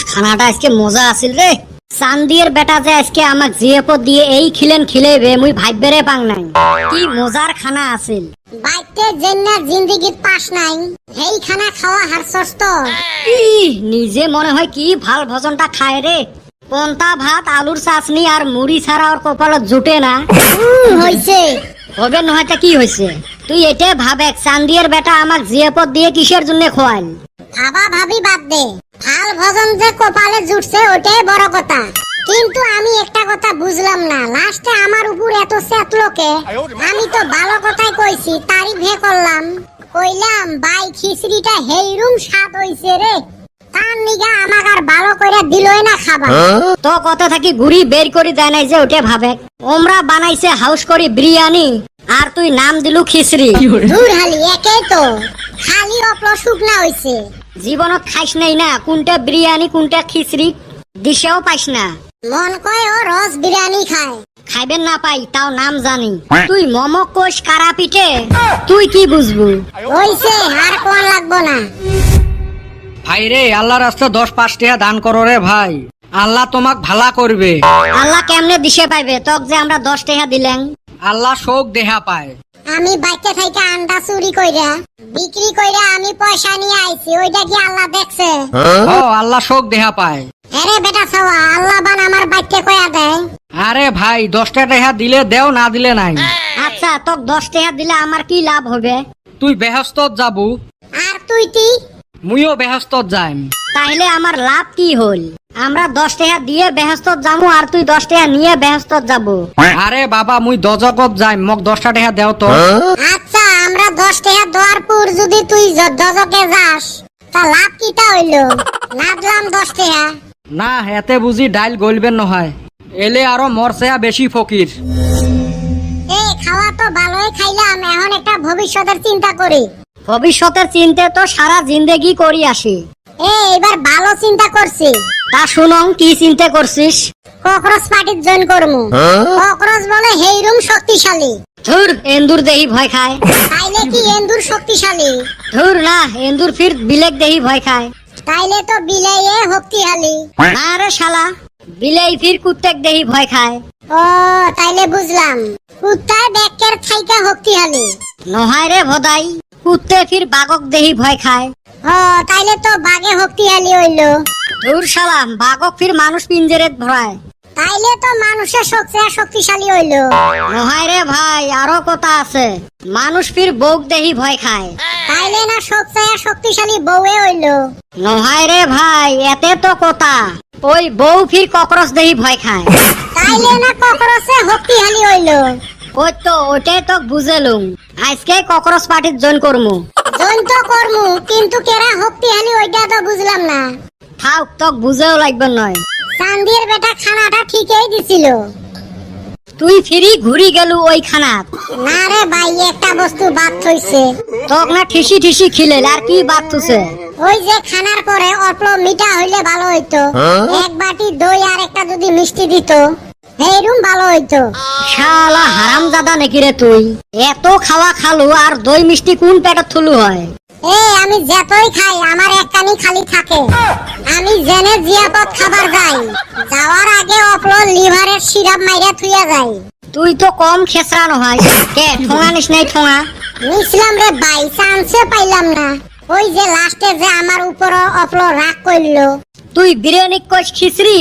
খানাটা আজকে মজা আছিল রে। চান্দির বেটা যে আজকে আমাক জিএপ দিয়ে এই খিলেন খিলেবে মুই ভাববেরে পাং নাই। কি মজার খানা আছিল। বাইতে জেন্না জিন্দেগিত পাস নাই এই খানা খাওয়া হারছস তো। নিজে মনে হয় কি ভাল ভোজনটা খায় রে। পন্তা ভাত আলুর চাটনি আর মুড়ি ছাড়া ওর কপালত জুটে না। হইছে হবে নহয়টা কি হয়েছে? তুই এটা ভাবে চান্দির বেটা আমাক জিএপ দিয়ে কিসের জন্য খোয়াল? ভাবা ভাবি বাদ দে, ভাল ভজন যে কপালে জুটছে ওটাই বড় কথা। কিন্তু আমি একটা কথা বুঝলাম না, লাস্টে আমার উপর এত চেতলোকে। আমি তো ভালো কথাই কইছি, তারিফে করলাম, কইলাম ভাই খিচড়িটা হেইরুম স্বাদ হইছে রে, তার নিগা আমাক আর ভালো করে দিলই না খাবার। তো কত থাকি ঘুরি বের করে দেয় নাই যে ওটা ভাবে। ওমরা বানাইছে হাউস করি বিরিয়ানি আর তুই নাম দিলু খিচড়ি। দূর হালি একেই তো, খালি অপ্ল শুকনা হইছে। জীবনত খাইস নাই না কোনটা বিরিয়ানি কোনটা খিচড়ি, দিশেও পাইস না। মন কয় ও রস বিরিয়ানি খায়। খাইবেন না পাই তাও নাম জানি। তুই মোমো কোষ কারা পিঠে, তুই কি বুঝবু? হইছে আর কোন লাগবো না। ভাই রে, আল্লাহ রাস্তা 10-5 টাকা দান করো রে ভাই, আল্লাহ তোমাক ভালা করবে। আল্লাহ কেমনে দিশে পাইবে তক যে আমরা 10 টাকা দিলেন? আল্লাহ শোক দেহা পায়। আমি বাইতে থাইকা আন্ডা চুরি কইরা বিক্রি কইরা আমি পয়সা নিয়ে আইছি, ওইটা কি আল্লাহ দেখছে? ও আল্লাহ শোক দেহা পায়। আরে বেটা ছাওয়া, আল্লাহ বান আমার বাইতে কইয়া দেয়। আরে ভাই 10 টাকা দিলে দেও, না দিলে নাই। আচ্ছা তক 10 টাকা দিলে আমার কি লাভ হবে? তুই বেহস্তত যাবু, আর তুই মুইও বেহস্তত যাইম। তাইলে আমার লাভ কি হল? আমরা 10 টাকা দিয়ে বেহেস্তত যাবো আর তুই 10 টাকা নিয়ে বেহেস্তত যাবো। আরে বাবা মুই দজকত যাইম, মক 10 টাকা দেও তো। আচ্ছা আমরা 10 টাকা দেওয়ার পর যদি তুই দজকে যাস তা লাভ কিটা হইলো? লাভলাম 10 টাকা। না এতে বুঝি ডাইল গলবেন নহয়, এলে আরো মরছেয়া বেশি ফকির। এই খাওয়া তো ভালোই খাইলাম, এখন একটা ভবিষ্যতের চিন্তা করি। ভবিষ্যতের চিন্তা তো সারা জিন্দেগি করি আসি। এবার ভালো চিন্তা করছি। তা শুনং কি চিন্তা করছিস? ককরোচ পার্টির জয়েন করমু। ককরোচ বলে হেইরুম শক্তিশালী। ধুর এন্দুর দেহি ভয় খায়। তাইলে কি এন্দুর শক্তিশালী? ধুর না, এন্দুর ফির বিলেক দেহি ভয় খায়। তাইলে তো বিলাইয়ে শক্তিশালী। না রে শালা, বিলাই ফির কুত্তেক দেহি ভয় খায়। ও তাইলে বুঝলাম, কুত্তায় ব্যাকের থাইকা শক্তিশালী। নহায় রে ভদাই, কুত্তে ফির বাগক দেহি ভয় খায়। ও তাইলে তো বাঘে শক্তিশালী হইলো। ধুর শালা, বাগক ফির মানুষ পিঞ্জেরে ভরায়। তাইলে তো মানুষের শক্তিশালী হইলো। নহায় রে ভাই, আরো কথা আছে, মানুষ ফির বউক দেহি ভয় খায়। তাইলে না শক্তিশালী বউয়ে হইলো। নহায় রে ভাই, এতে তো কথা, ওই বউ ফির ককরোচ দেহি ভয় খায়। তাইলে না ককরোচে শক্তিশালী হইলো। ওই তো ওটাই তো বুঝেলুম, আজকে ককরোচ পার্টির জয়েন করমু। জয়েন তো করমু, কিন্তু কেরা শক্তিশালী ওইটা তো বুঝলাম না। থাক তক বুঝেও লাগবে নয়। চান্দির বেটা খানাটা ঠিকই দিছিল। তুই ফিরি ঘুরি গেলু ওই খানাত। না রে ভাই, একটা বস্তু বাদ হইছে। তক না ঠিসি ঠিসি খিলেল, আর কি বাদ তুছে? ওই যে খানার পরে অল্প মিঠা হইলে ভালো হইতো। এক বাটি দই আর একটা যদি মিষ্টি দিত, হেইরুম ভালো হইতো। শালা হারামজাদা নাকি রে তুই? এত খাওয়া খালু আর দই মিষ্টি কোন পেটত থুলু হয়? আমি যতই খাই আমার এক কানি খালি থাকে। আমি জেনে জিয়াপত খাবার যাই, যাওয়ার আগে অপ্ল লিভারের সিরাপ মাইরা থুইয়া যাই। তুই তো কম খেসরা নহয়, কে ঠোঙা নিস নাই ঠোঙা? নিছিলাম রে ভাই, চান্সে পাইলাম না। ওই যে লাস্টে যে আমার উপর অপ্ল রাগ করলো। তুই বিরিয়ানি কইস খিচড়ি,